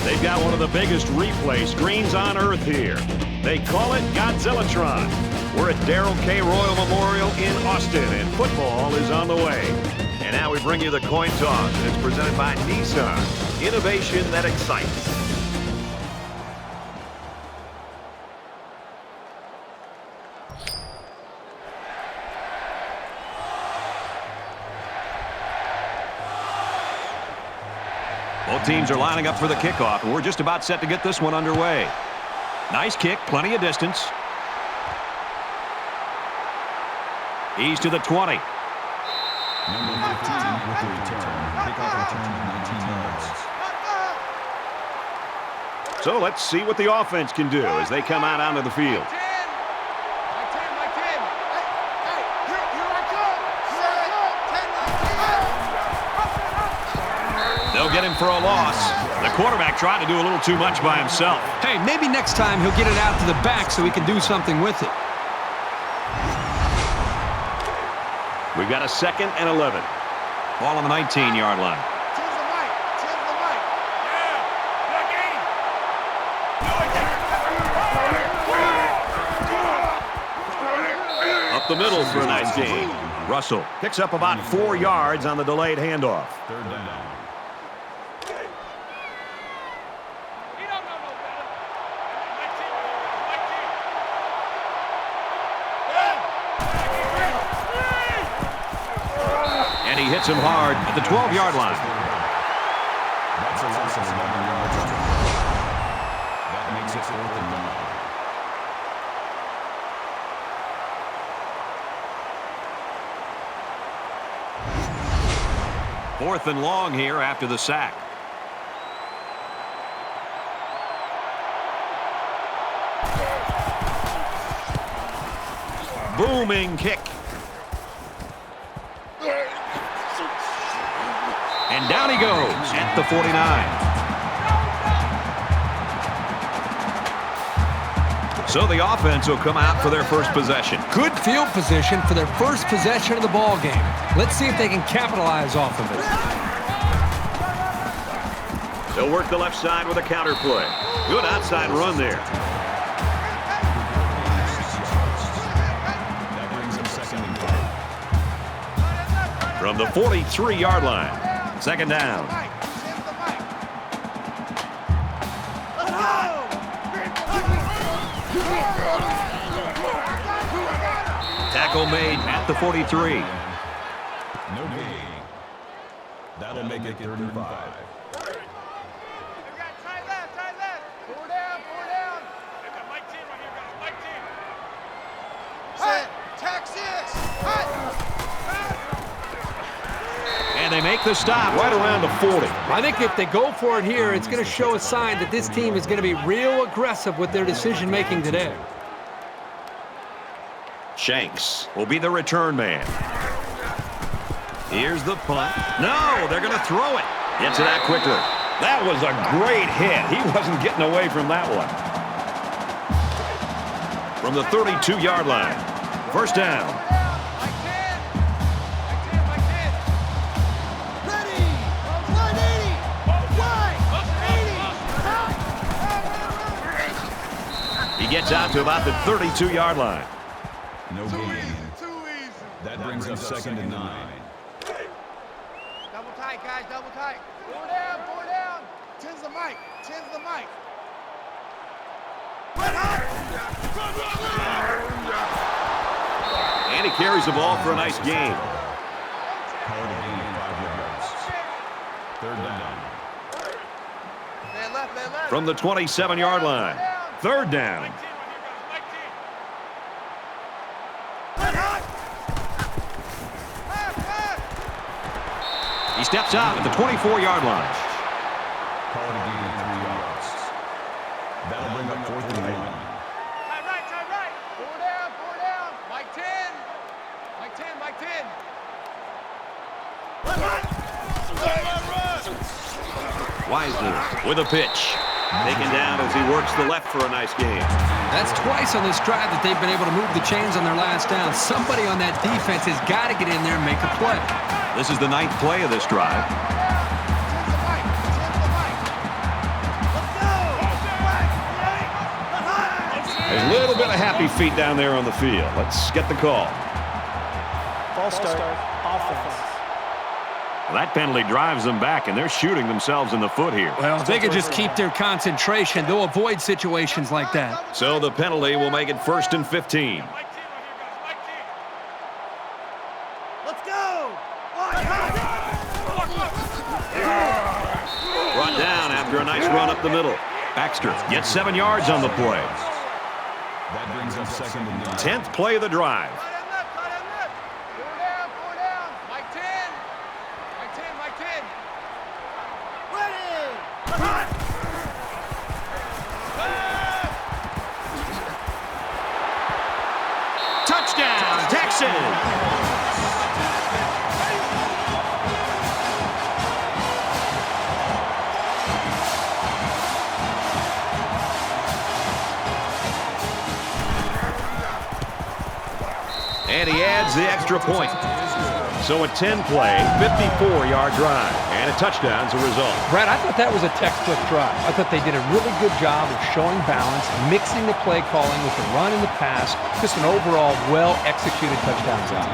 They've got one of the biggest replay screens on earth here. They call it Godzillatron. We're at Darrell K. Royal Memorial in Austin, and football is on the way. And now we bring you the coin toss, and it's presented by Nissan. Innovation that excites. Both teams are lining up for the kickoff, and we're just about set to get this one underway. Nice kick, plenty of distance. He's to the 20. Number 15 with the return. Kickoff return of 19 yards. So let's see what the offense can do as they come out onto the field. They'll get him for a loss. The quarterback tried to do a little too much by himself. Hey, maybe next time he'll get it out to the back so he can do something with it. We've got a 2nd and 11. Ball on the 19-yard line. Up the middle for a nice gain. Russell picks up about 4 yards on the delayed handoff. Third down. And he hits him hard at the 12-yard line. That's a loss of 11 yards. That makes it 4th and 9. 4th and long here after the sack. Booming kick. And down he goes at the 49. So the offense will come out for their first possession. Good field position for their first possession of the ball game. Let's see if they can capitalize off of it. They'll work the left side with a counter play. Good outside run there. That brings up 2nd and 5. From the 43-yard line. 2nd down. Tackle made at the 43. No gain. That'll make it 3rd and 5. And they make the stop right around the 40. I think if they go for it here, it's going to show a sign that this team is going to be real aggressive with their decision-making today. Shanks will be the return man. Here's the punt. No, they're going to throw it. Gets it out quickly. That was a great hit. He wasn't getting away from that one. From the 32-yard line. 1st down. He gets out to about the 32-yard line. No gain. That brings up 2nd and 9. Double tight, guys, double tight. 4 down, 4 down. 10's the mic, 10's the mic. And he carries the ball for a nice gain. Call it a gain of 5 yards. 3rd down. Man left, man left. From the 27-yard line. 3rd down. He steps out at the 24-yard line. Call it a gain of 3 yards. That'll bring up 4th and 1. Tight right, tight right. 4 down, 4 down. Mike 10. Mike 10, Mike 10. Wisely with a pitch. Taken down as he works the left for a nice gain. That's twice on this drive that they've been able to move the chains on their last down. Somebody on that defense has got to get in there and make a play. This is the 9th play of this drive. A little bit of happy feet down there on the field. Let's get the call. False start, offense. Well, that penalty drives them back, and they're shooting themselves in the foot here. Well, if they could just keep their concentration, they'll avoid situations like that. So the penalty will make it 1st and 15. Let's go! Brought down after a nice run up the middle. Baxter gets 7 yards on the play. That brings up 2nd and 9. 10th play of the drive. Four down. Mike 10. Mike 10, Mike 10. Ready! Touchdown, Texas! And he adds the extra point. So a 10-play, 54-yard drive, and a touchdown's a result. Brad, I thought that was a textbook drive. I thought they did a really good job of showing balance, mixing the play calling with the run and the pass. Just an overall well-executed touchdown job.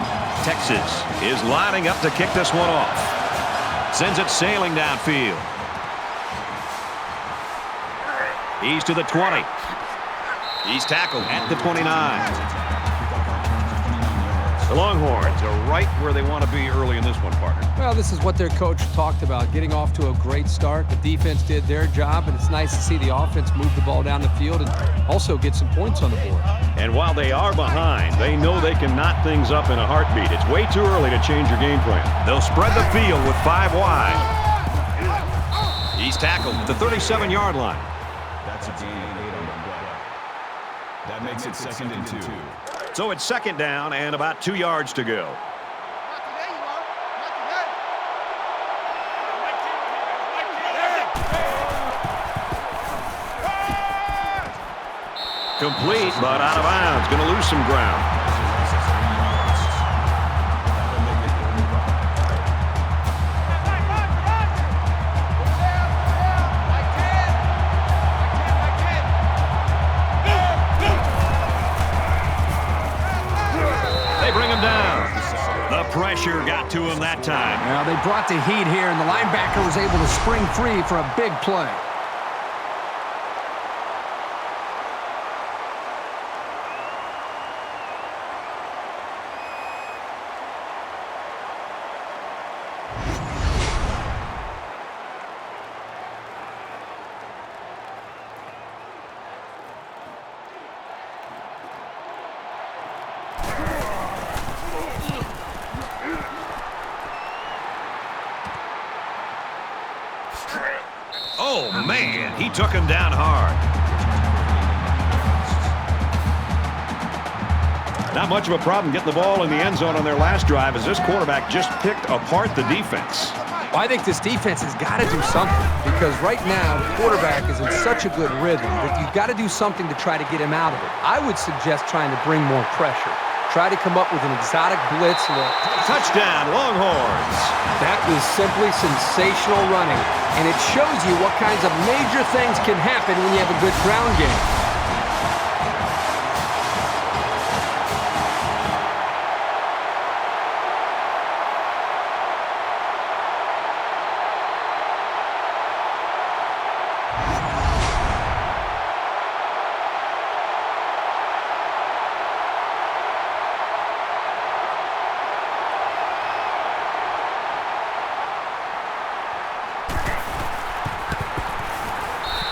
Texas is lining up to kick this one off. Sends it sailing downfield. He's to the 20. He's tackled at the 29. The Longhorns are right where they want to be early in this one, partner. Well, this is what their coach talked about, getting off to a great start. The defense did their job, and it's nice to see the offense move the ball down the field and also get some points on the board. And while they are behind, they know they can knot things up in a heartbeat. It's way too early to change your game plan. They'll spread the field with 5 wide. He's tackled at the 37-yard line. That's a gain of 8 on the play. That makes it 2nd and 2. So it's 2nd down and about 2 yards to go. Not today, you won't. Not today. Complete, but out of bounds. Going to lose some ground. Pressure got to him that time. Well, they brought the heat here, and the linebacker was able to spring free for a big play. Oh, man, he took him down hard. Not much of a problem getting the ball in the end zone on their last drive as this quarterback just picked apart the defense. Well, I think this defense has got to do something because right now the quarterback is in such a good rhythm that you've got to do something to try to get him out of it. I would suggest trying to bring more pressure. Try to come up with an exotic blitz look. Touchdown, Longhorns. That was simply sensational running, and it shows you what kinds of major things can happen when you have a good ground game.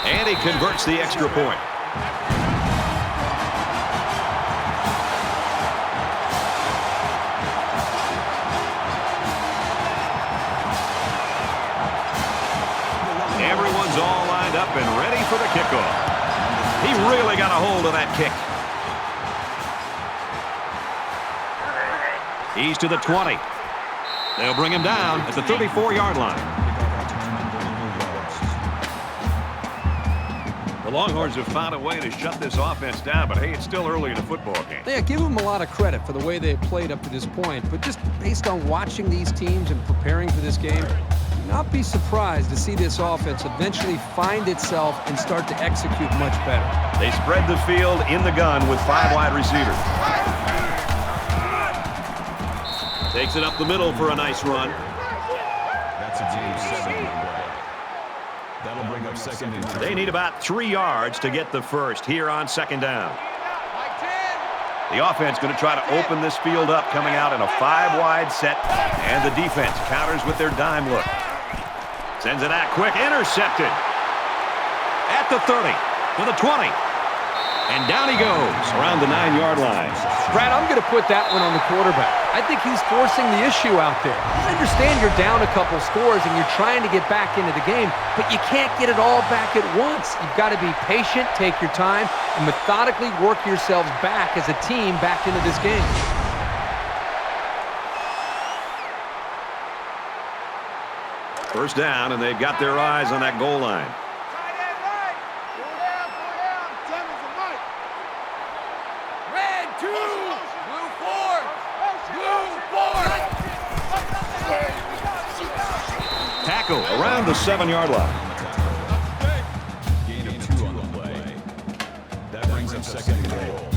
And he converts the extra point. Everyone's all lined up and ready for the kickoff. He really got a hold of that kick. He's to the 20. They'll bring him down at the 34-yard line. The Longhorns have found a way to shut this offense down, but hey, it's still early in the football game. Yeah, give them a lot of credit for the way they've played up to this point, but just based on watching these teams and preparing for this game, Not be surprised to see this offense eventually find itself and start to execute much better. They spread the field in the gun with 5 wide receivers. Takes it up the middle for a nice run. That's a gain of 7 on the play. That'll bring up 2nd and 3. They need about 3 yards to get the first here on 2nd down. The offense going to try to open this field up, coming out in a 5-wide set, and the defense counters with their dime look. Sends it out quick, intercepted. At the 30, to the 20. And down he goes around the 9-yard line. Brad, I'm going to put that one on the quarterback. I think he's forcing the issue out there. I understand you're down a couple scores and you're trying to get back into the game, but you can't get it all back at once. You've got to be patient, take your time, and methodically work yourselves back as a team back into this game. First down, and they've got their eyes on that goal line. Tackle around the 7-yard line. Gain of 2 on the play. That brings up 2nd and goal.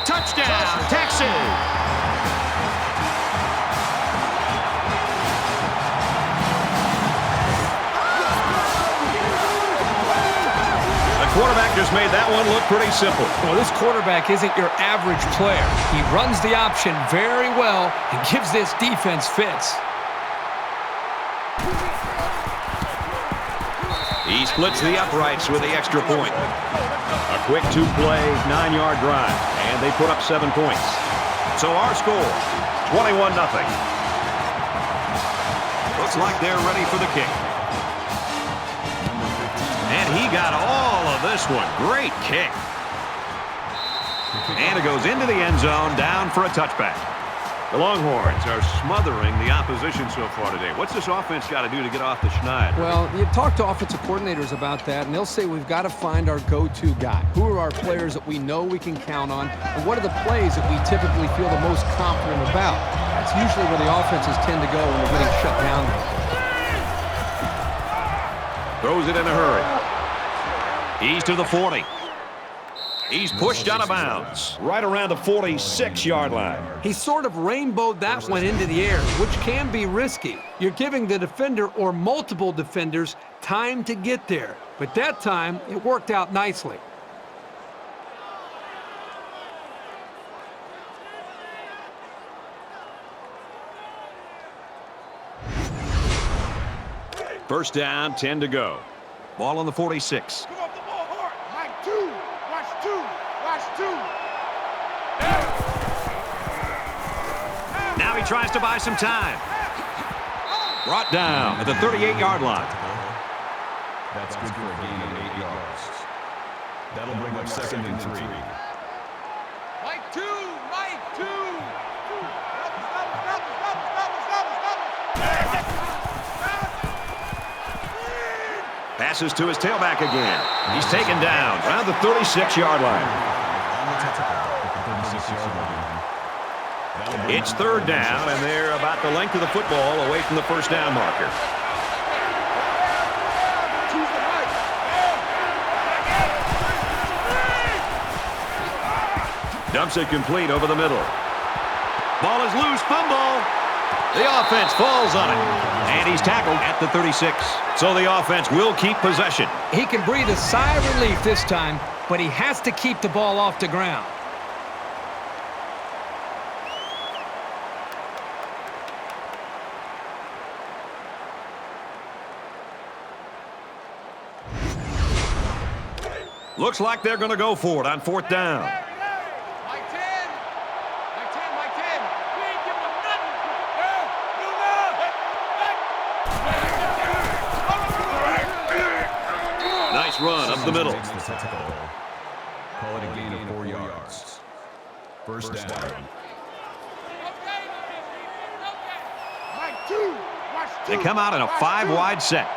Touchdown, Texas! Quarterback just made that one look pretty simple. Well, this quarterback isn't your average player. He runs the option very well and gives this defense fits. He splits the uprights with the extra point. A quick 2-play, 9-yard drive, and they put up 7 points. So our score, 21-0. Looks like they're ready for the kick. And he got all of this one. Great kick. And it goes into the end zone, down for a touchback. The Longhorns are smothering the opposition so far today. What's this offense got to do to get off the schneid? Well, you talk to offensive coordinators about that, and they'll say we've got to find our go-to guy. Who are our players that we know we can count on, and what are the plays that we typically feel the most confident about? That's usually where the offenses tend to go when they're getting shut down. Throws it in a hurry. He's to the 40. He's pushed out of bounds right around the 46-yard line. He sort of rainbowed that one into the air, which can be risky. You're giving the defender or multiple defenders time to get there. But that time, it worked out nicely. First down, 10 to go. Ball on the 46. Come up the ball hard. Mike, 2. Watch 2. Watch 2. Now he tries to buy some time. Brought down at the 38-yard line. That's good for a gain of 8 yards. That'll bring up 2nd and 3. Mike, 2. Mike, 2. Passes to his tailback again. He's taken down around the 36-yard line. It's third down, and they're about the length of the football away from the first down marker. Dumps it complete over the middle. Ball is loose, fumble. The offense falls on it, and he's tackled at the 36. So the offense will keep possession. He can breathe a sigh of relief this time, but he has to keep the ball off the ground. Looks like they're going to go for it on fourth down. Mike 10. Mike 10. Mike 10. We ain't giving them nothing. Nice run up the middle. Call it a gain of 4 yards. First down. Mike 2. Watch 2. They come out in a 5-wide set.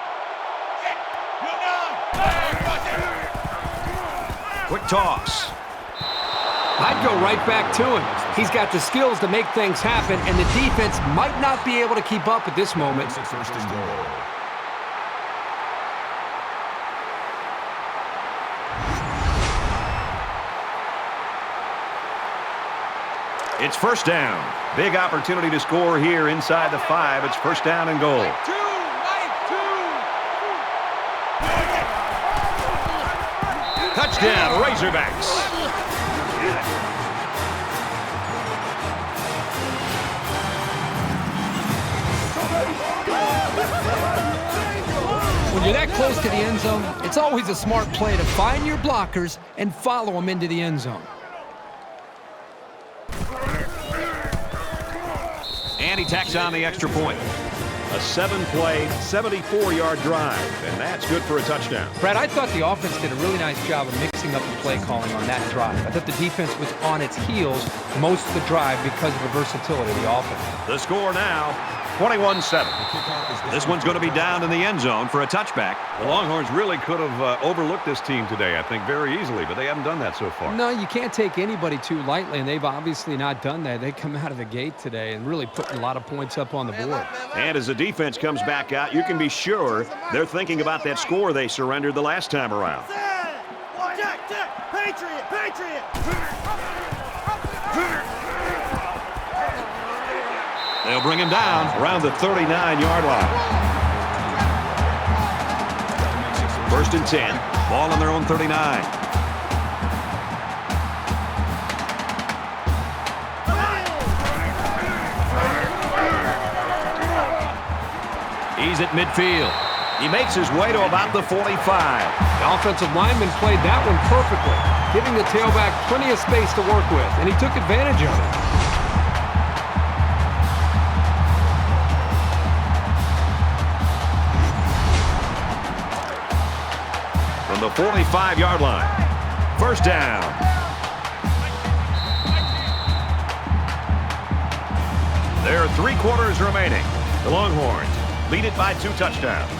Quick toss. I'd go right back to him. He's got the skills to make things happen, and the defense might not be able to keep up at this moment. It's first and goal. It's first down. Big opportunity to score here inside the 5. It's first down and goal. Touchdown, Razorbacks. When you're that close to the end zone, it's always a smart play to find your blockers and follow them into the end zone. And he tacks on the extra point. A 7-play, 74-yard drive, and that's good for a touchdown. Brad, I thought the offense did a really nice job of mixing up the play calling on that drive. I thought the defense was on its heels most of the drive because of the versatility of the offense. The score now, 21-7. This one's going to be down in the end zone for a touchback. The Longhorns really could have overlooked this team today, I think, very easily, but they haven't done that so far. No, you can't take anybody too lightly, and they've obviously not done that. They come out of the gate today and really put a lot of points up on the board. And as the defense comes back out, you can be sure they're thinking about that score they surrendered the last time around. Patriot! Patriot! They'll bring him down around the 39-yard line. First and 10. Ball on their own 39. He's at midfield. He makes his way to about the 45. The offensive lineman played that one perfectly, giving the tailback plenty of space to work with, and he took advantage of it. From the 45-yard line. First down. There are 3 quarters remaining. The Longhorns lead it by 2 touchdowns.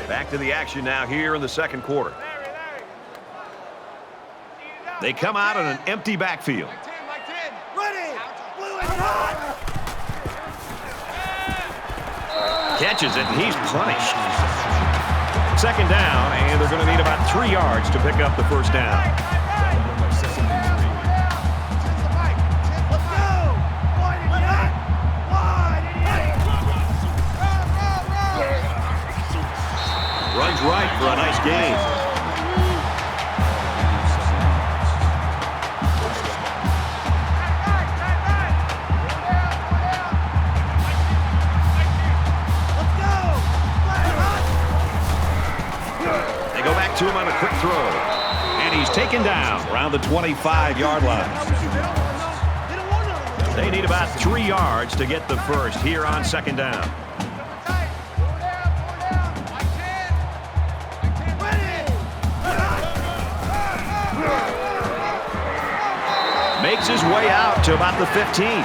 Back to the action now here in the second quarter. They come out in an empty backfield. Catches it, and he's punished. Second down, and they're going to need about 3 yards to pick up the first down. Runs right for a nice gain. To him on a quick throw. And he's taken down around the 25-yard line. They need about 3 yards to get the first here on second down. Makes his way out to about the 15.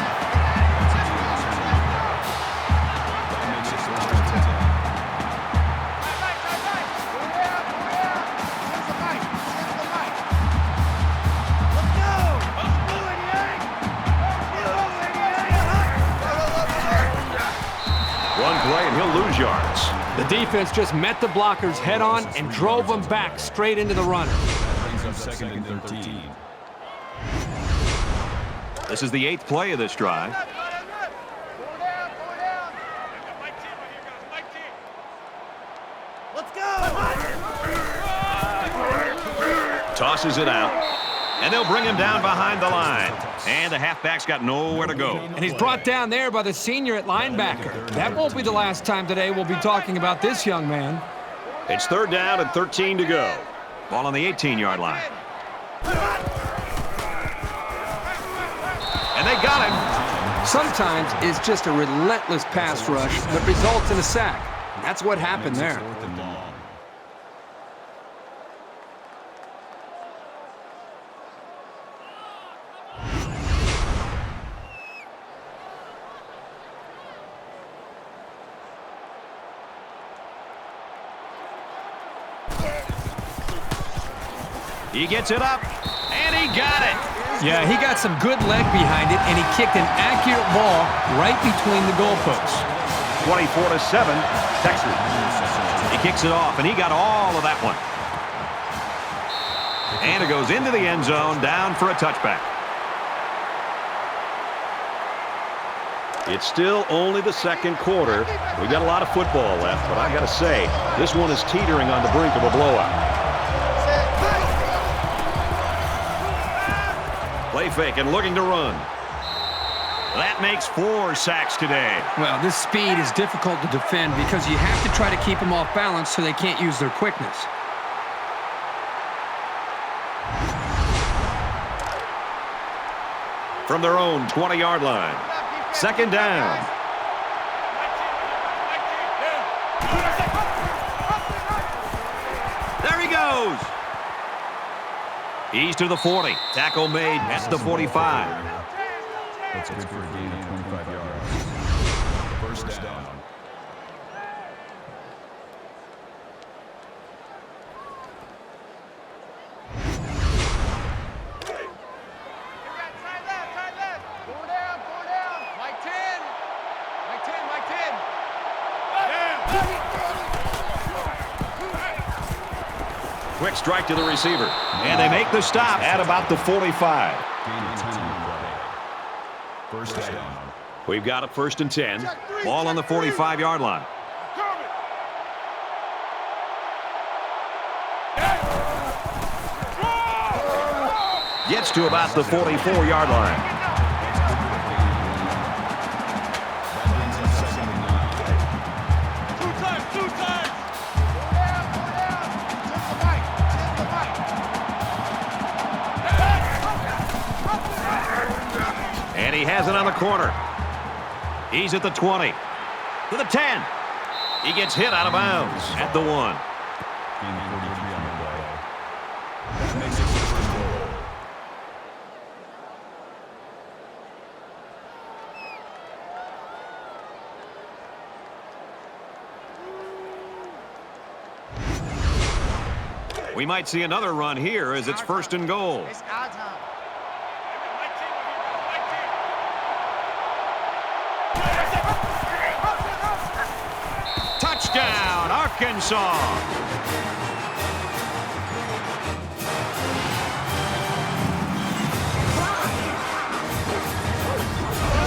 Yards. The defense just met the blockers head on and drove them back straight into the runner. Brings up second and 13. This is the 8th play of this drive. Let's go! Tosses it out. And they'll bring him down behind the line. And the halfback's got nowhere to go. And he's brought down there by the senior at linebacker. That won't be the last time today we'll be talking about this young man. It's third down and 13 to go. Ball on the 18-yard line. And they got him. Sometimes it's just a relentless pass rush that results in a sack. And that's what happened there. He gets it up, and he got it. Yeah, he got some good leg behind it, and he kicked an accurate ball right between the goalposts. 24-7, Texas. He kicks it off, and he got all of that one. And it goes into the end zone, down for a touchback. It's still only the second quarter. We got a lot of football left, but I got to say, this one is teetering on the brink of a blowout. Play fake and looking to run. That makes 4 sacks today. Well, this speed is difficult to defend because you have to try to keep them off balance so they can't use their quickness. From their own 20-yard line. Second down. There he goes. He's to the 40. Tackle made at the 45. That's good for a gain of 25 yards. First down. Quick strike to the receiver. And they make the stop at about the 45. First down. We've got a 1st and 10. Ball on the 45-yard line. Gets to about the 44-yard line. And he has it on the corner. He's at the 20. To the 10. He gets hit out of bounds at the 1. That makes it 1st and goal. We might see another run here as it's 1st and goal. It's our time. Touchdown, Arkansas.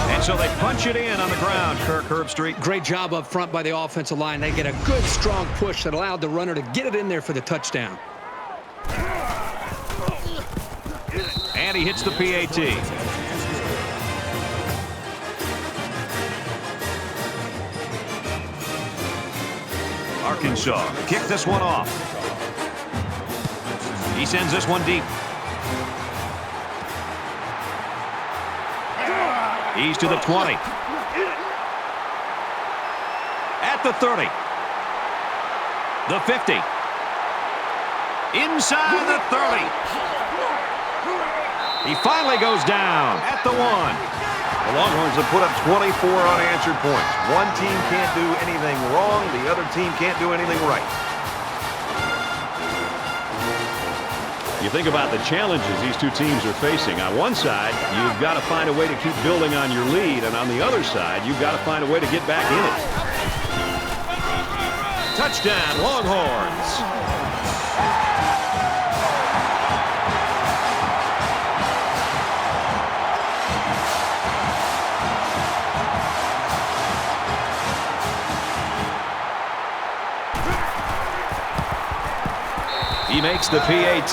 And so they punch it in on the ground, Kirk Herbstreit. Great job up front by the offensive line. They get a good, strong push that allowed the runner to get it in there for the touchdown. And he hits the PAT. Arkansas kick this one off. He sends this one deep. He's to the 20. At the 30. The 50. Inside the 30. He finally goes down at the 1. The Longhorns have put up 24 unanswered points. One team can't do anything wrong. The other team can't do anything right. You think about the challenges these two teams are facing. On one side, you've got to find a way to keep building on your lead. And on the other side, you've got to find a way to get back in it. Touchdown, Longhorns. He makes the PAT.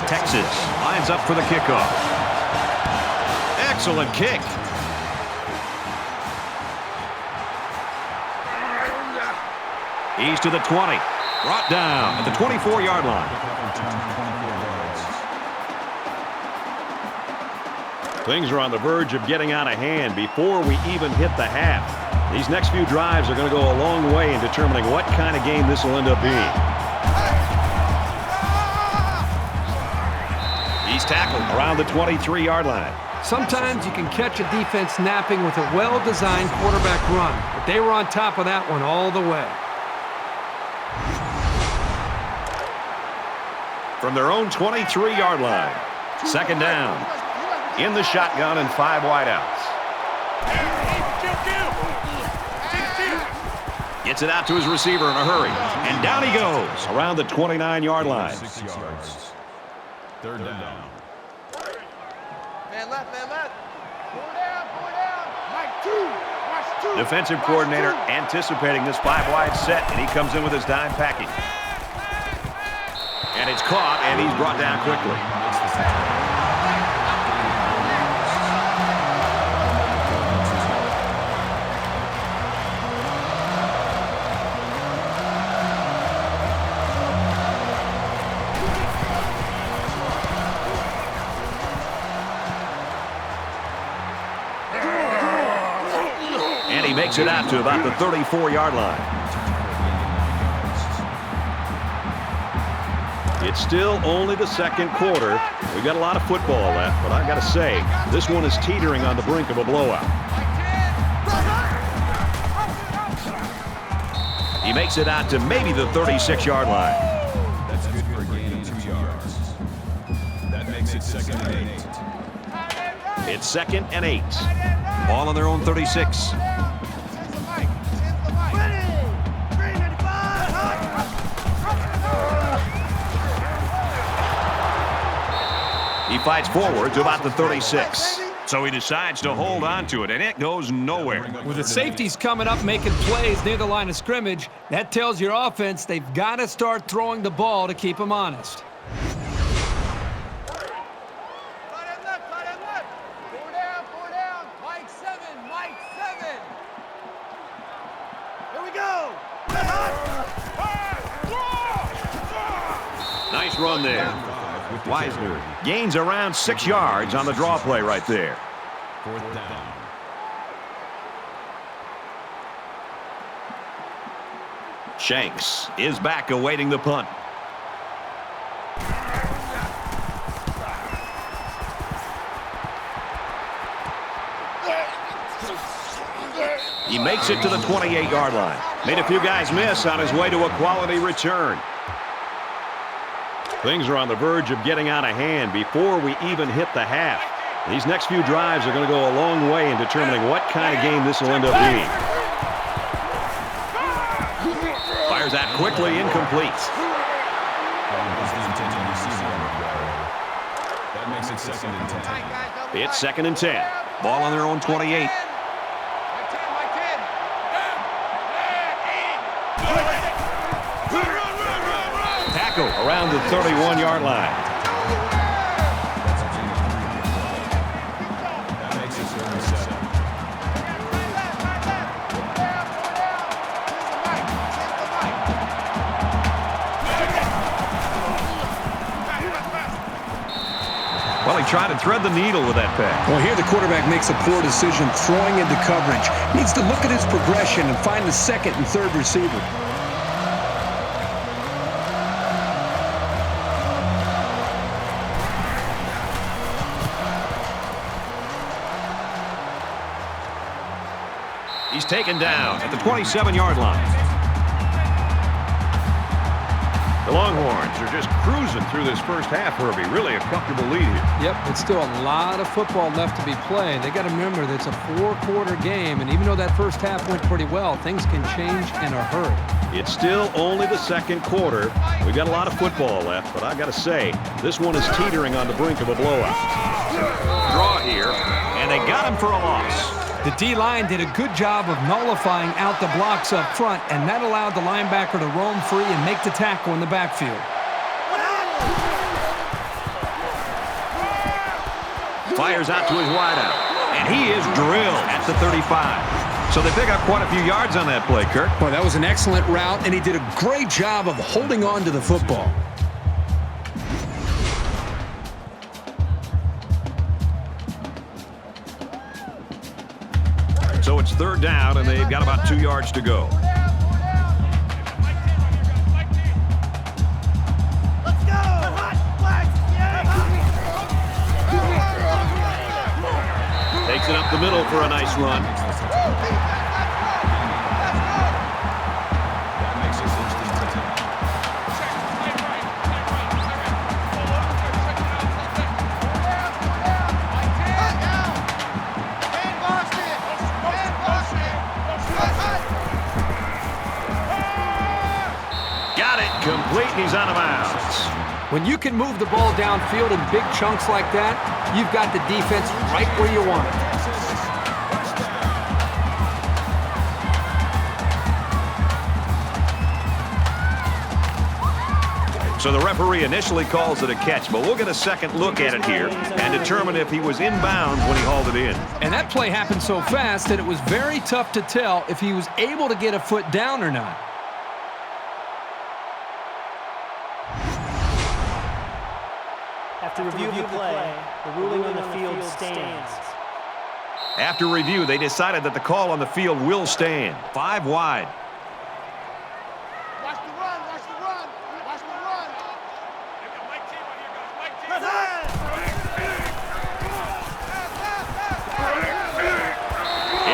Texas lines up for the kickoff. Excellent kick. He's to the 20. Brought down at the 24-yard line. Things are on the verge of getting out of hand before we even hit the half. These next few drives are going to go a long way in determining what kind of game this will end up being. He's tackled around the 23-yard line. Sometimes you can catch a defense napping with a well-designed quarterback run, but they were on top of that one all the way. From their own 23-yard line, second down. In the shotgun and 5 wideouts. Gets it out to his receiver in a hurry. And down he goes around the 29-yard line. 6 yards. Third down. Man left, man left. Four down. Mike, 2. Watch 2. Defensive coordinator anticipating this 5-wide set, and he comes in with his dime package. And it's caught, and he's brought down quickly. And he makes it out to about the 34-yard line. It's still only the second quarter. We've got a lot of football left, but I've got to say, this one is teetering on the brink of a blowout. He makes it out to maybe the 36-yard line. That's good for a gain of 2 yards. That makes it second and 8. It's second and 8. Ball on their own 36. He fights forward to about the 36. So he decides to hold on to it, and it goes nowhere. With the safeties coming up making plays near the line of scrimmage, that tells your offense they've got to start throwing the ball to keep them honest. Four down. Mike 7. Here we go. Nice run there. Wisner gains around 6 yards on the draw play right there. Fourth down. Shanks is back awaiting the punt. He makes it to the 28-yard line. Made a few guys miss on his way to a quality return. Things are on the verge of getting out of hand before we even hit the half. These next few drives are going to go a long way in determining what kind of game this will end up being. Fires out quickly, incomplete. That makes it second and 10. It's second and 10. Ball on their own 28. Tackle around the 31-yard line. That makes it third and 7. Well, he tried to thread the needle with that pass. Well, here the quarterback makes a poor decision throwing into coverage. Needs to look at his progression and find the second and third receiver. He's taken down at the 27-yard line. The Longhorns are just cruising through this first half, Herbie. Really a comfortable lead here. Yep, it's still a lot of football left to be played. They got to remember that it's a 4-quarter game, and even though that first half went pretty well, things can change in a hurry. It's still only the second quarter. We've got a lot of football left, but I got to say, this one is teetering on the brink of a blowout. Draw here, and they got him for a loss. The D-line did a good job of nullifying out the blocks up front, and that allowed the linebacker to roam free and make the tackle in the backfield. Fires out to his wideout, and he is drilled at the 35. So they pick up quite a few yards on that play, Kirk. Well, that was an excellent route, and he did a great job of holding on to the football. So it's third down, and they've got about 2 yards to go. Let's go! Hot flags! Splits it up the middle for a nice run. That makes it 1st and 10. Got it. Complete, and he's out of bounds. When you can move the ball downfield in big chunks like that, you've got the defense right where you want it. So the referee initially calls it a catch, but we'll get a second look at it here and determine if he was inbounds when he hauled it in. And that play happened so fast that it was very tough to tell if he was able to get a foot down or not. After review of the play, the ruling on the field stands. After review, they decided that the call on the field will stand. 5 wide. Watch the run, watch the run, watch the run.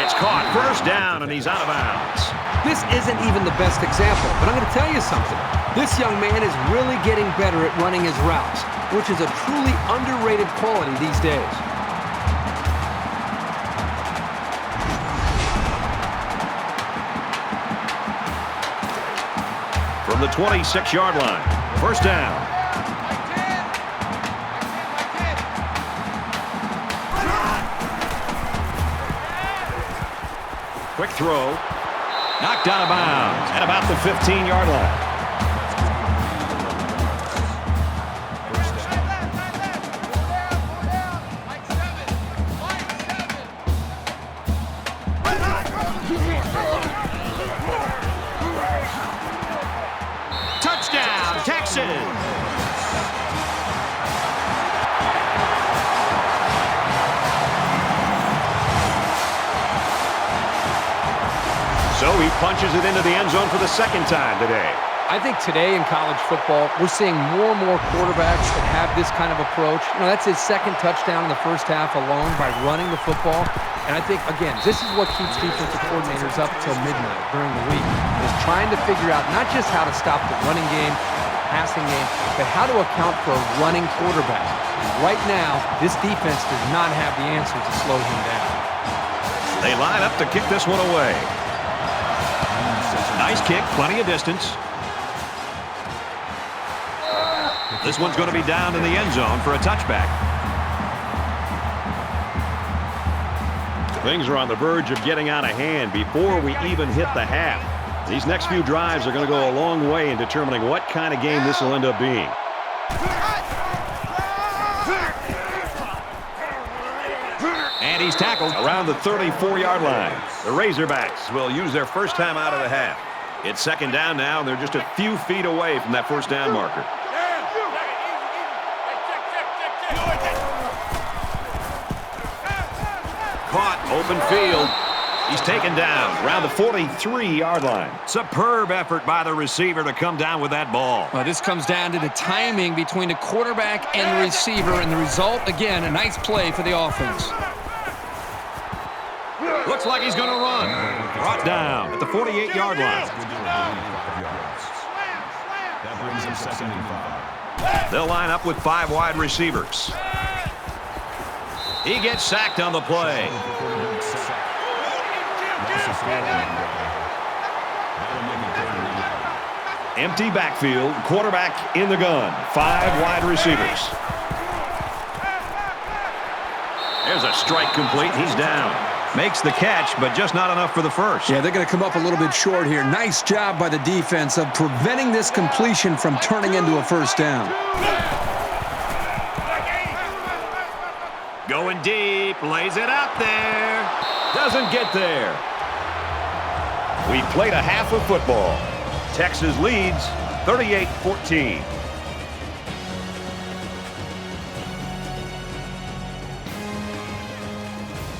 It's caught. First down, and he's out of bounds. This isn't even the best example, but I'm going to tell you something. This young man is really getting better at running his routes, which is a truly underrated quality these days. From the 26-yard line. First down. Quick throw. Knocked out of bounds at about the 15-yard line. Touchdown, Texas! So he punches it into the end zone for the second time today. I think today in college football, we're seeing more and more quarterbacks that have this kind of approach. You know, that's his second touchdown in the first half alone by running the football. And I think, again, this is what keeps defensive coordinators up until midnight during the week, is trying to figure out not just how to stop the running game, passing game, but how to account for a running quarterback. And right now, this defense does not have the answer to slow him down. They line up to kick this one away. Nice kick, plenty of distance. This one's going to be down in the end zone for a touchback. Things are on the verge of getting out of hand before we even hit the half. These next few drives are going to go a long way in determining what kind of game this will end up being. And he's tackled around the 34-yard line. The Razorbacks will use their first time out of the half. It's second down now, and they're just a few feet away from that first down marker. Caught, open field. He's taken down around the 43-yard line. Superb effort by the receiver to come down with that ball. Well, this comes down to the timing between the quarterback and the receiver, and the result, again, a nice play for the offense. Looks like he's going to run. Brought down at the 48-yard line. That brings him 2nd and 5. They'll line up with 5 wide receivers. He gets sacked on the play. Empty backfield, quarterback in the gun. 5 wide receivers. There's a strike complete. He's down. Makes the catch, but just not enough for the first. Yeah, they're going to come up a little bit short here. Nice job by the defense of preventing this completion from turning into a first down. Going deep, lays it out there. Doesn't get there. We played a half of football. Texas leads 38-14.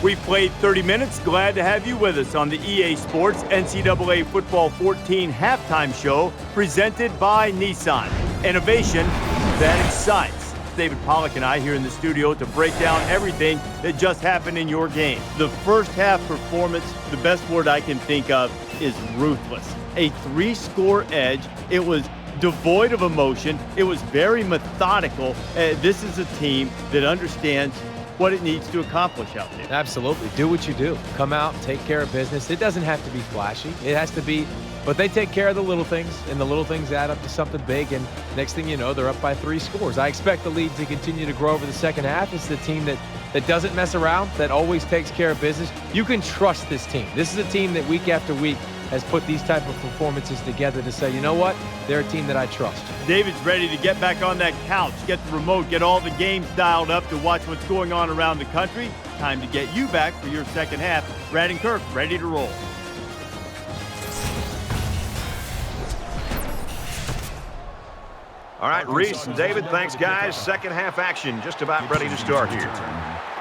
We played 30 minutes. Glad to have you with us on the EA Sports NCAA Football 14 halftime show presented by Nissan. Innovation that excites. David Pollack and I here in the studio to break down everything that just happened in your game. The first half performance, the best word I can think of is ruthless. A 3-score edge. It was devoid of emotion. It was very methodical. This is a team that understands what it needs to accomplish out there. Absolutely. Do what you do. Come out, take care of business. It doesn't have to be flashy. It has to be, but they take care of the little things, and the little things add up to something big, and next thing you know, they're up by 3 scores. I expect the lead to continue to grow over the second half. It's the team that doesn't mess around, that always takes care of business. You can trust this team. This is a team that week after week has put these type of performances together to say, you know what, they're a team that I trust. David's ready to get back on that couch, get the remote, get all the games dialed up to watch what's going on around the country. Time to get you back for your second half. Brad and Kirk ready to roll. All right, Reese and David, thanks, guys. Second half action just about ready to start here.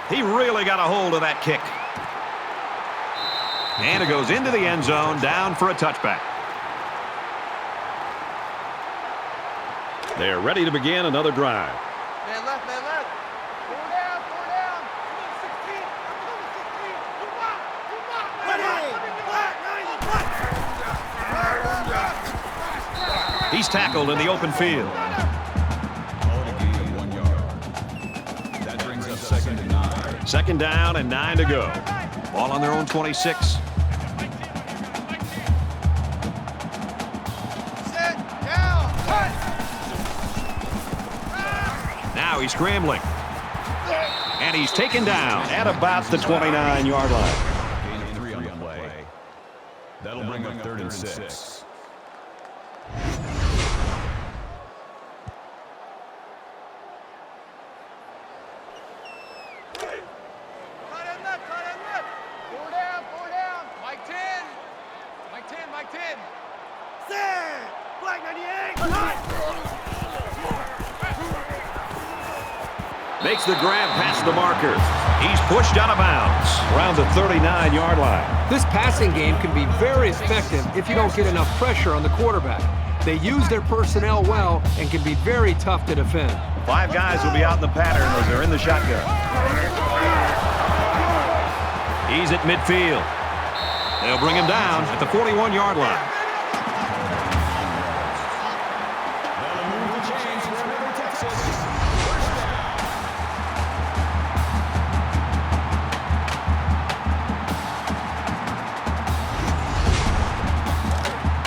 He really got a hold of that kick. And it goes into the end zone, down for a touchback. They're ready to begin another drive. Man left, man left. 4 down, 4 down. Come on, 16. Come on, 16. He's tackled in the open field. Call it a gain of 1 yard. That brings us 2nd and 9. Second down and 9 to go. Ball on their own 26. Now he's scrambling. And he's taken down at about the 29-yard line. Gain of 3 on the play. That'll bring up 3rd and 6. Tight end left, tight end left. 4 down, 4 down. Mike 10. Mike 10, Mike 10. Set. Black 98. Makes the grab past the marker. He's pushed out of bounds around the 39-yard line. This passing game can be very effective if you don't get enough pressure on the quarterback. They use their personnel well and can be very tough to defend. 5 guys will be out in the pattern as they're in the shotgun. He's at midfield. They'll bring him down at the 41-yard line. That'll move the chains for Texas.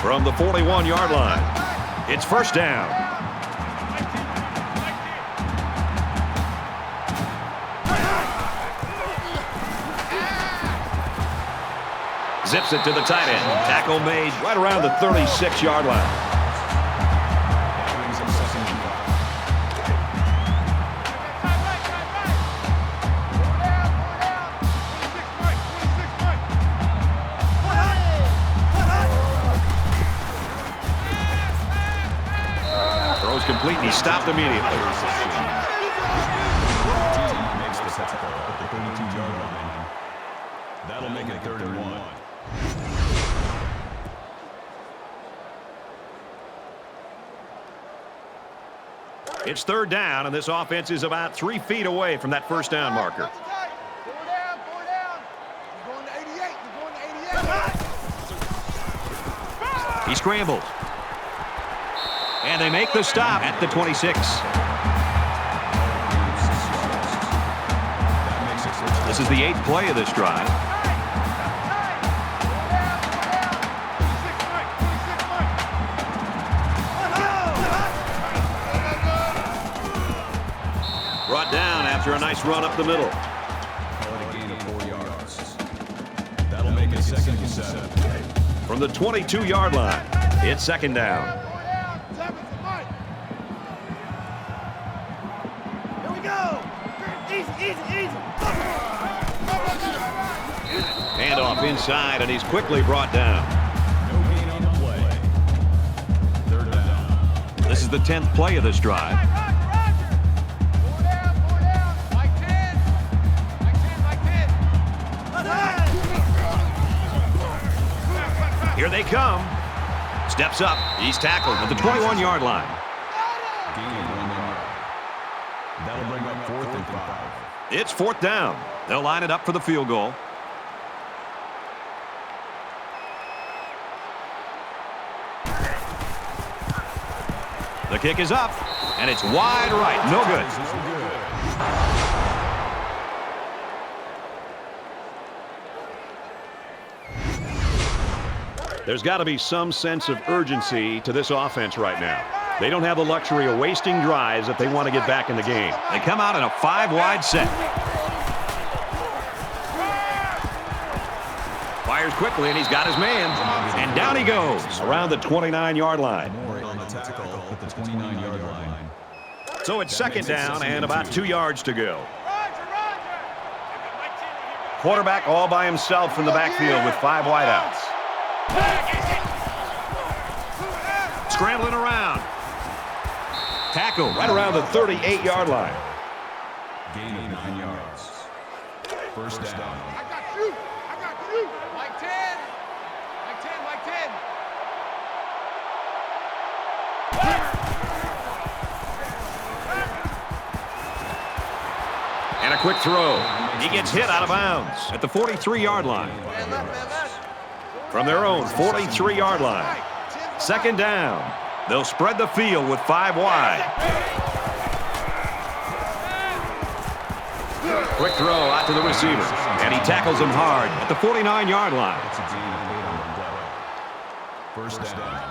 From the 41-yard line, it's first down. Zips it to the tight end. Tackle made right around the 36-yard line. That brings up 2nd and 5. Throws complete and he's stopped immediately. Makes the tackle at the 32-yard line. That'll make it 3rd and 1. It's third down, and this offense is about 3 feet away from that first down marker. 4 down, 4 down. He's going to 88. He's going to 88. He scrambles. And they make the stop at the 26. This is the 8th play of this drive. Brought down after a nice run up the middle. Call it a gain of 4 yards. That'll make it 2nd and 7. From the 22-yard line, it's second down. Here we go. Easy, easy, easy. Handoff inside, and he's quickly brought down. No gain on the play. 3rd down. This is the 10th play of this drive. 4 down, 4 down. Mike 10. Mike 10, Mike 10. Here they come. Steps up. He's tackled at the 21-yard line. Gain of 1 yard. That'll bring up 4th and 5. It's 4th down. They'll line it up for the field goal. The kick is up, and it's wide right. No good. There's got to be some sense of urgency to this offense right now. They don't have the luxury of wasting drives if they want to get back in the game. They come out in a 5-wide set. Fires quickly, and he's got his man. And down he goes around the 29-yard line. On the tackle at the 29-yard line. So it's 2nd down and about 2 yards to go. Quarterback all by himself in the backfield with 5 wideouts. Scrambling around. Tackle right around the 38-yard line. Gain of 9 yards. 1st down. I got you. Mike 10. Mike 10. And a quick throw. He gets hit out of bounds at the 43-yard line. From their own 43-yard line. 2nd down. They'll spread the field with 5 wide. Quick throw out to the receiver. And he tackles him hard at the 49-yard line. It's a gain of 8 on the play. 1st down.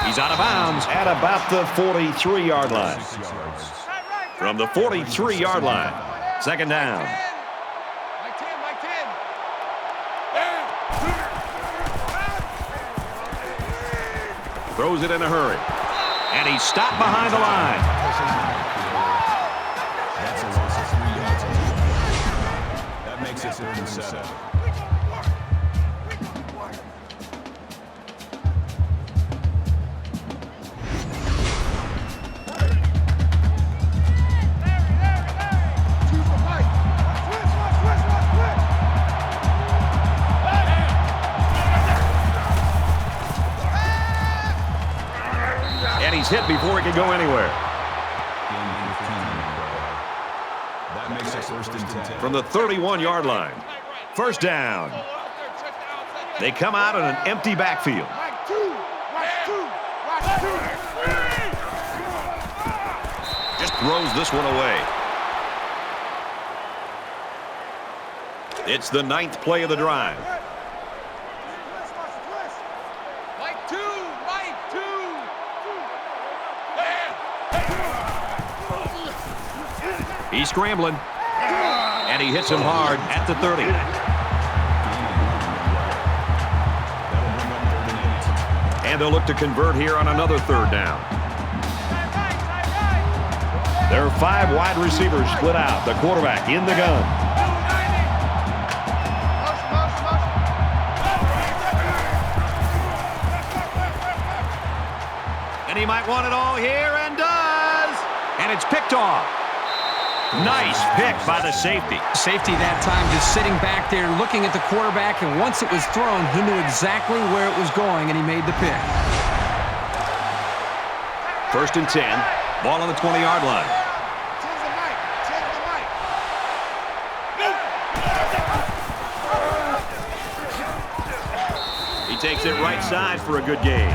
He's out of bounds at about the 43-yard line. From the 43-yard line. 2nd down. Mike 10. Throws it in a hurry. And he's stopped behind the line. That's a loss of 3 yards. That makes it 3rd and 7. And he's hit before he can go anywhere. That makes it 1st and 10. From the 31-yard line. 1st down. They come out in an empty backfield. Mike 2. Just throws this one away. It's the 9th play of the drive. Mike 2. He's scrambling. And he hits him hard at the 30. And they'll look to convert here on another 3rd down. There are 5 wide receivers split out. The quarterback in the gun. And he might want it all here, and does. And it's picked off. Nice pick by the safety. Safety that time just sitting back there looking at the quarterback, and once it was thrown, he knew exactly where it was going, and he made the pick. 1st and 10. Ball on the 20-yard line. He takes it right side for a good gain.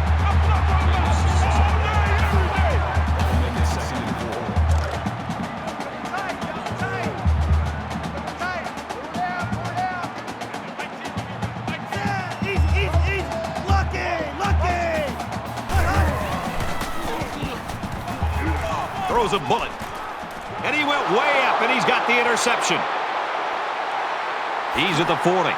Throws a bullet. And he went way up, and he's got the interception. He's at the 40.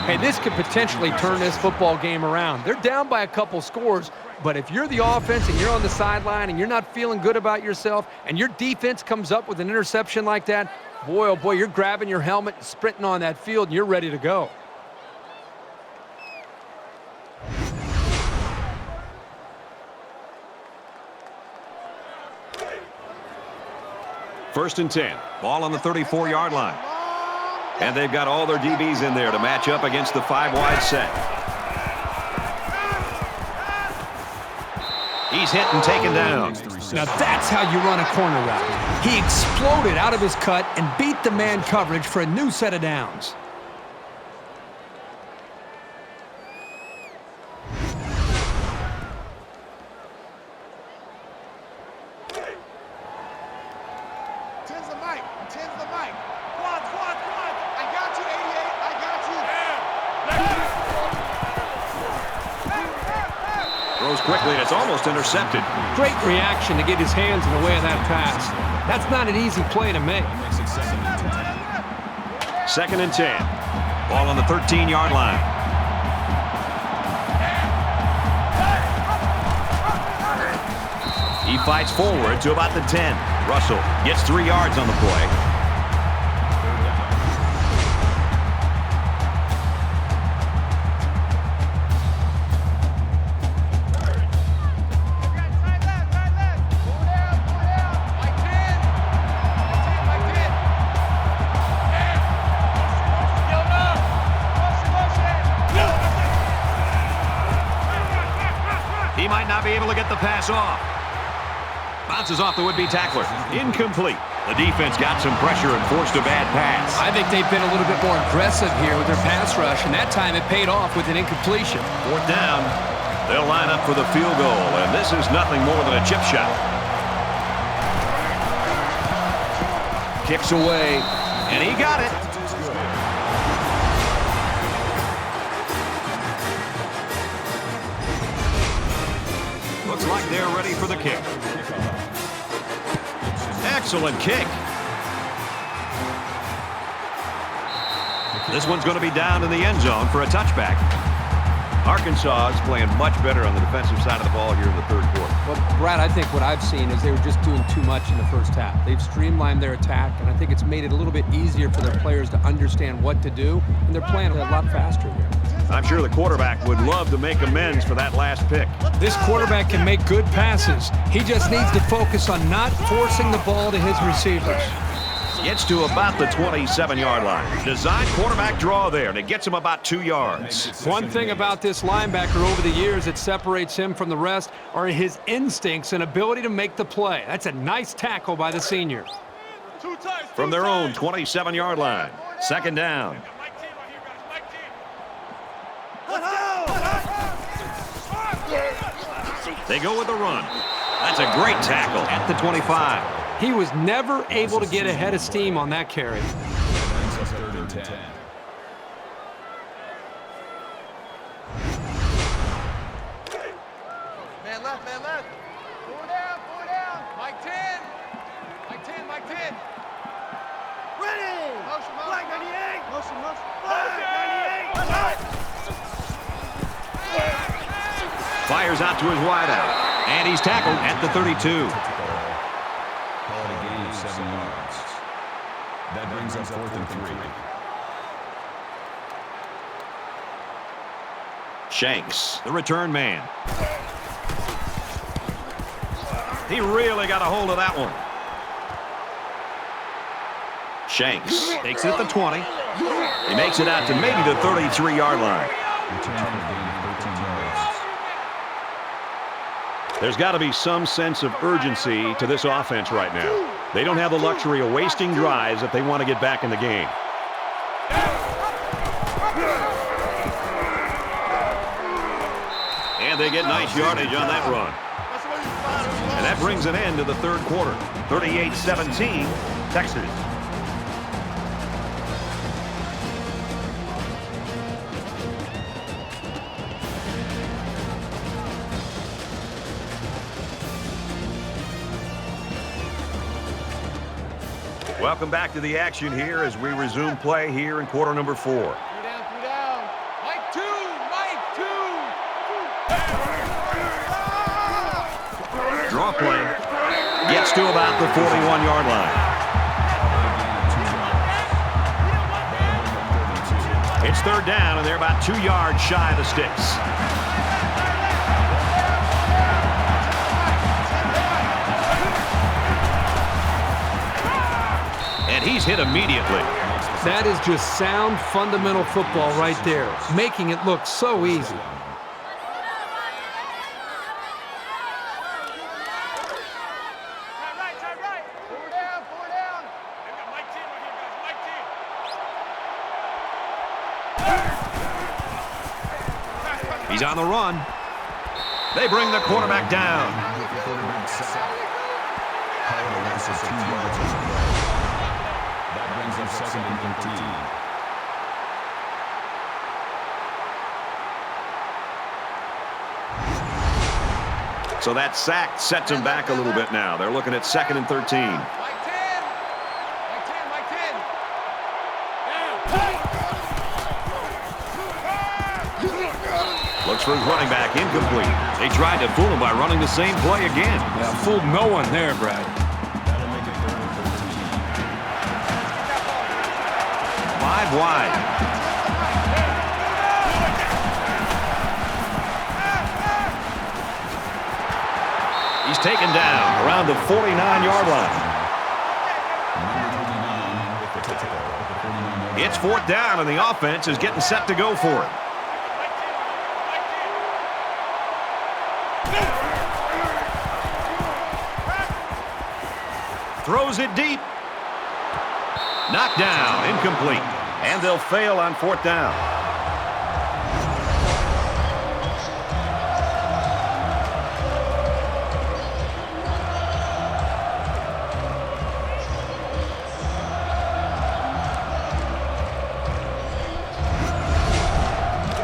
Hey, this could potentially turn this football game around. They're down by a couple scores, but if you're the offense and you're on the sideline and you're not feeling good about yourself and your defense comes up with an interception like that, boy, oh boy, you're grabbing your helmet and sprinting on that field, and you're ready to go. First and 10. Ball on the 34-yard line. And they've got all their DBs in there to match up against the 5-wide set. He's hit and taken down. Now that's how you run a corner route. He exploded out of his cut and beat the man coverage for a new set of downs. Throws quickly, and it's almost intercepted. Great reaction to get his hands in the way of that pass. That's not an easy play to make. Second and 10. Ball on the 13-yard line. He fights forward to about the 10. Russell gets 3 yards on the play. He might not be able to get the pass off. Bounces off the would-be tackler. Incomplete. The defense got some pressure and forced a bad pass. I think they've been a little bit more aggressive here with their pass rush, and that time it paid off with an incompletion. Fourth down. They'll line up for the field goal, and this is nothing more than a chip shot. Kicks away, and he got it. Looks like they're ready for the kick. Excellent kick. This one's going to be down in the end zone for a touchback. Arkansas is playing much better on the defensive side of the ball here in the third quarter. Well, Brad, I think what I've seen is they were just doing too much in the first half. They've streamlined their attack, and I think it's made it a little bit easier for their players to understand what to do, and they're playing a lot faster here. I'm sure the quarterback would love to make amends for that last pick. This quarterback can make good passes. He just needs to focus on not forcing the ball to his receivers. Gets to about the 27-yard line. Designed quarterback draw there, and it gets him about 2 yards. One thing about this linebacker over the years that separates him from the rest are his instincts and ability to make the play. That's a nice tackle by the senior. From their own 27-yard line. Second down. They go with the run. That's a great tackle at the 25. He was never able to get ahead of steam on that carry. Third and 10. Man left, man left. Four down. Mike 10. Mike 10, Mike 10. Ready. Motion, Black 98. Motion. Black 98. Fires out to his wideout. And he's tackled at the 32. Call it a gain of 7 yards. That brings up 4th and 3. Shanks, the return man. He really got a hold of that one. Shanks takes it at the 20. He makes it out to maybe the 33-yard line. Return for a gain of 13 yards. There's got to be some sense of urgency to this offense right now. They don't have the luxury of wasting drives if they want to get back in the game. And they get nice yardage on that run. And that brings an end to the third quarter. 38-17, Texas. Welcome back to the action here as we resume play here in quarter number 4. 3 down. Mike 2. Draw play. Gets to about the 41-yard line. It's third down, and they're about 2 yards shy of the sticks. And he's hit immediately. That is just sound fundamental football right there, making it look so easy. He's on the run. They bring the quarterback down. That brings up 2nd and 13. So that sack sets him back a little bit now. They're looking at 2nd and 13. Mike 10. Mike 10. Mike 10. Looks for his running back, incomplete. They tried to fool him by running the same play again. Yeah, fooled no one there, Brad. That'll make it 3rd and 13. 5 wide. He's taken down around the 49-yard line. It's 4th down, and the offense is getting set to go for it. Throws it deep. Knocked down, incomplete. And they'll fail on 4th down.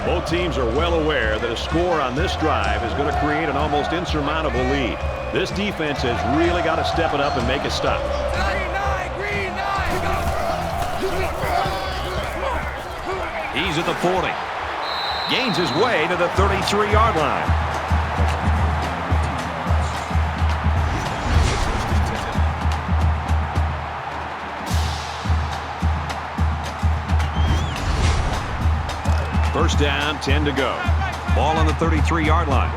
Both teams are well aware that a score on this drive is going to create an almost insurmountable lead. This defense has really got to step it up and make a stop. He's at the 40. Gains his way to the 33-yard line. First down, 10 to go. Ball on the 33-yard line.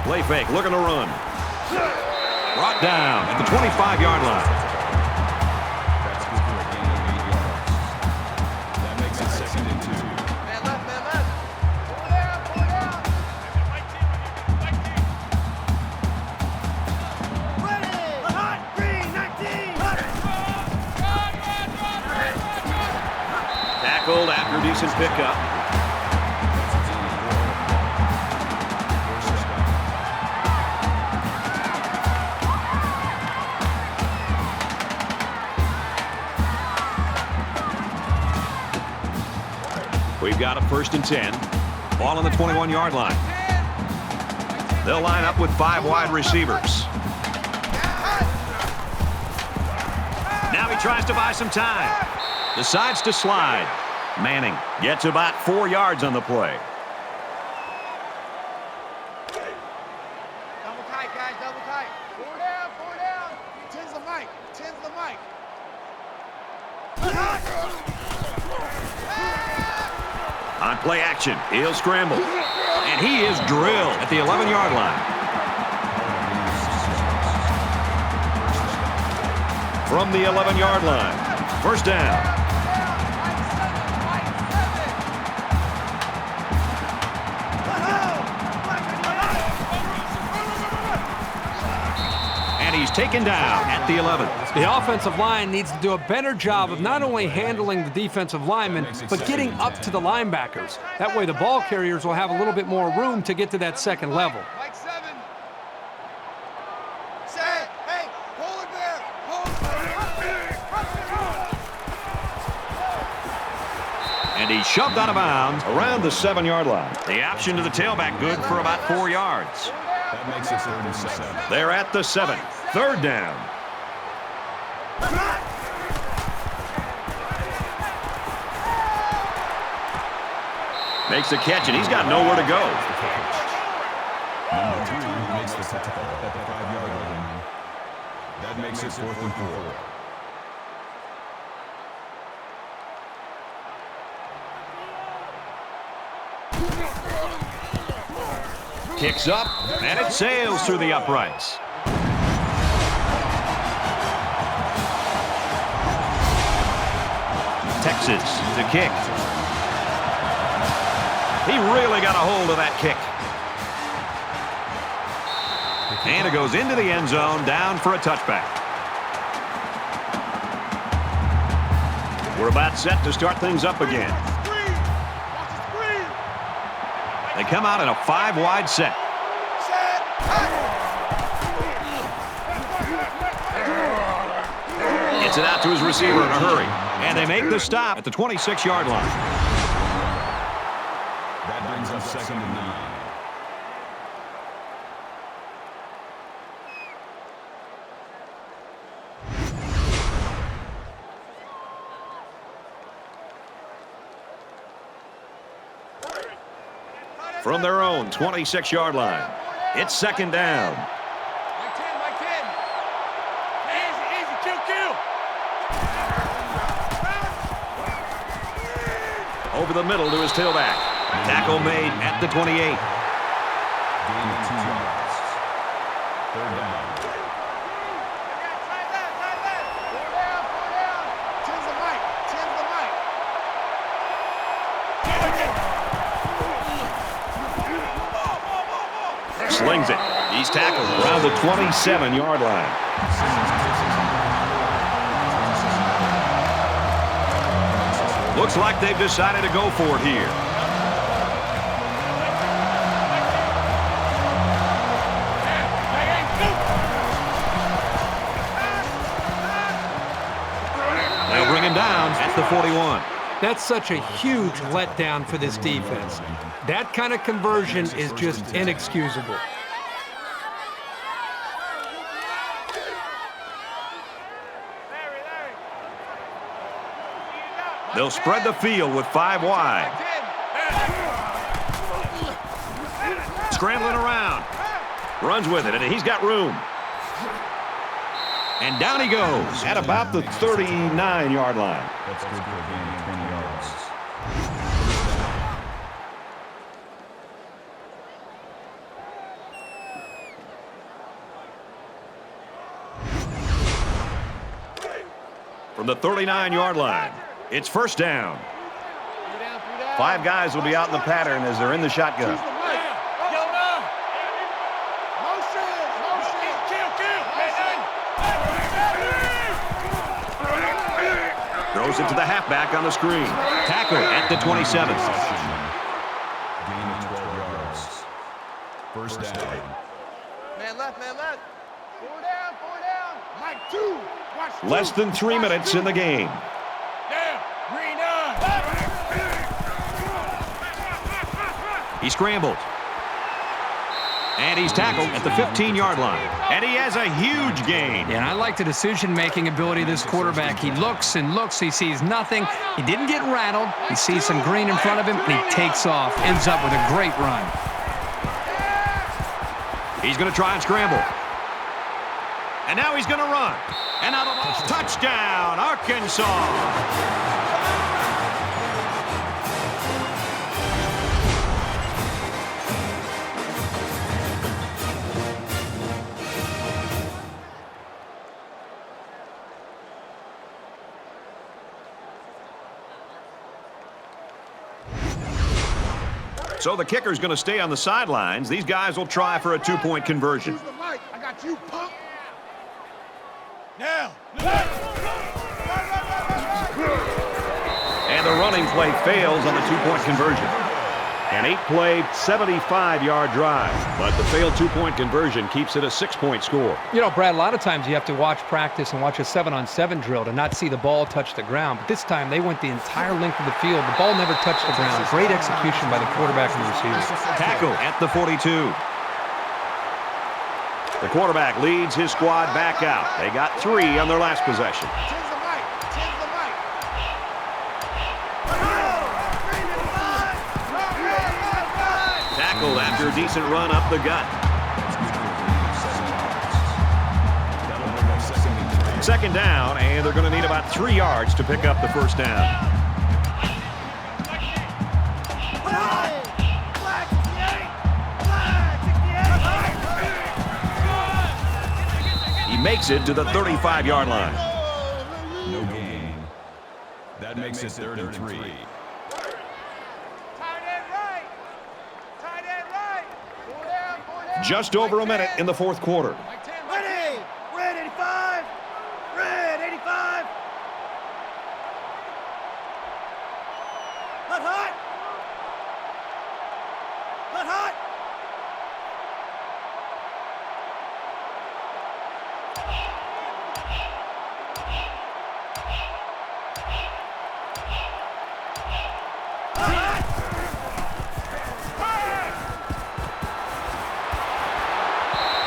Play fake, looking to run. Brought down at the 25-yard line. That's good for a gain of 8 yards. That makes it 2nd and 2. Man left, man left. Pull down, pull down. Ready. Hot, green, 19. Tackled after a decent pickup. We've got a 1st and 10. Ball on the 21-yard line. They'll line up with 5 wide receivers. Now he tries to buy some time. Decides to slide. Manning gets about 4 yards on the play. Double tight, guys, double tight. 4 down, 4 down. 10's the mic, 10's the mic. On play action, he'll scramble. And he is drilled at the 11-yard line. From the 11-yard line, 1st down. And he's taken down at the 11. The offensive line needs to do a better job of not only handling the defensive linemen, but getting up to the linebackers. That way the ball carriers will have a little bit more room to get to that 2nd level. Mike 7. Set. Hey, hold it there. Hold it. And he's shoved out of bounds around the 7-yard line. The option to the tailback good for about 4 yards. That makes it 3rd and 7. They're at the 7. 3rd down. Makes the catch, and he's got nowhere to go. Number 3 makes the tackle at the 5-yard line. That makes it 4th and 4. Kicks up, and it sails through the uprights. Texas to kick. He really got a hold of that kick. And it goes into the end zone, down for a touchback. We're about set to start things up again. They come out in a 5-wide set. Gets it out to his receiver in a hurry. And they make the stop at the 26-yard line. That brings up 2nd and 9. From their own 26-yard line, it's 2nd down. Mike 10, Mike 10. Easy, easy, kill. Over the middle to his tailback. Tackle made at the 28. Gain of 2 yards. 3rd down. Side left. 4 down. 10's the Mike. Slings it. He's tackled around the 27-yard line. Looks like they've decided to go for it here. They'll bring him down at the 41. That's such a huge letdown for this defense. That kind of conversion is just inexcusable. They'll spread the field with 5 wide. Scrambling around. Runs with it, and he's got room. And down he goes at about the 39-yard line. That's good for a gain of 20 yards. From the 39-yard line, it's 1st down. 5 guys will be out in the pattern as they're in the shotgun. Throws it to the halfback on the screen. Tackle at the 27. Gain of 12 yards. 1st down. Man left. 4 down. Mike 2. Watch 2. Less than 3 minutes in the game. Down. Green on. He scrambles. And he's tackled at the 15-yard line. And he has a huge gain. Yeah, and I like the decision-making ability of this quarterback. He looks and looks. He sees nothing. He didn't get rattled. He sees some green in front of him, and he takes off. Ends up with a great run. He's going to try and scramble. And now he's going to run. And now the ball. Touchdown, Arkansas. So the kicker's going to stay on the sidelines. These guys will try for a 2-point conversion. I got you, punk. Now. And the running play fails on the 2-point conversion. An 8-play, 75-yard drive. But the failed 2-point conversion keeps it a 6-point score. You know, Brad, a lot of times you have to watch practice and watch a 7-on-7 drill to not see the ball touch the ground. But this time they went the entire length of the field. The ball never touched the ground. Great execution by the quarterback and the receiver. Tackle at the 42. The quarterback leads his squad back out. They got 3 on their last possession. Tackled after a decent run up the gut. 2nd down, and they're going to need about 3 yards to pick up the 1st down. makes it to the 35-yard line. No gain. That makes it 3rd and 3. Tight end right. Tight end right. Pull down. Just over a minute in the fourth quarter. Mike 10, ready. Red 85. Red 85. Hot, hot. Hot, hot.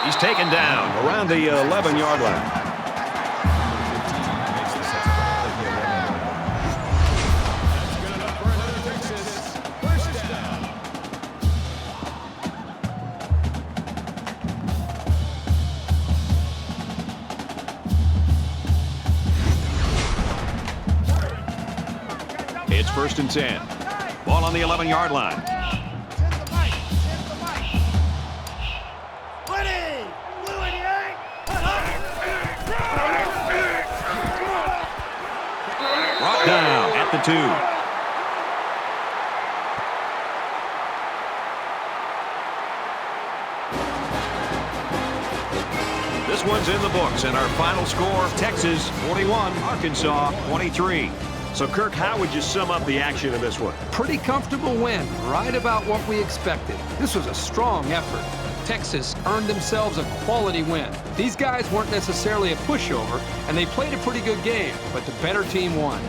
He's taken down around the 11-yard line. That's good enough for another Texas. First down. It's 1st and 10. Ball on the 11-yard line. Brought down at the 2. This one's in the books, and our final score, Texas 41, Arkansas 23. So, Kirk, how would you sum up the action of this one? Pretty comfortable win, right about what we expected. This was a strong effort. Texas earned themselves a quality win. These guys weren't necessarily a pushover, and they played a pretty good game, but the better team won.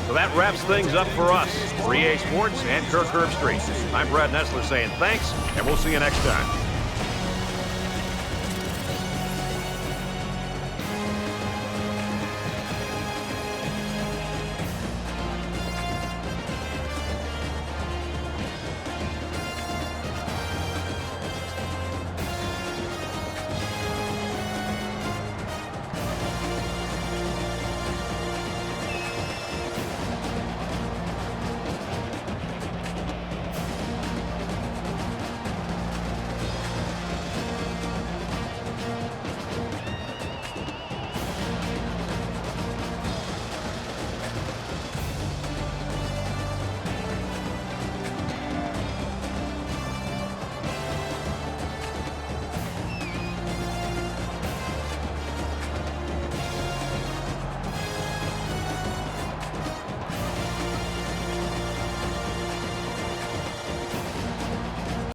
So that wraps things up for us. 3A Sports and Kirk Herbstreit. I'm Brad Nessler saying thanks, and we'll see you next time.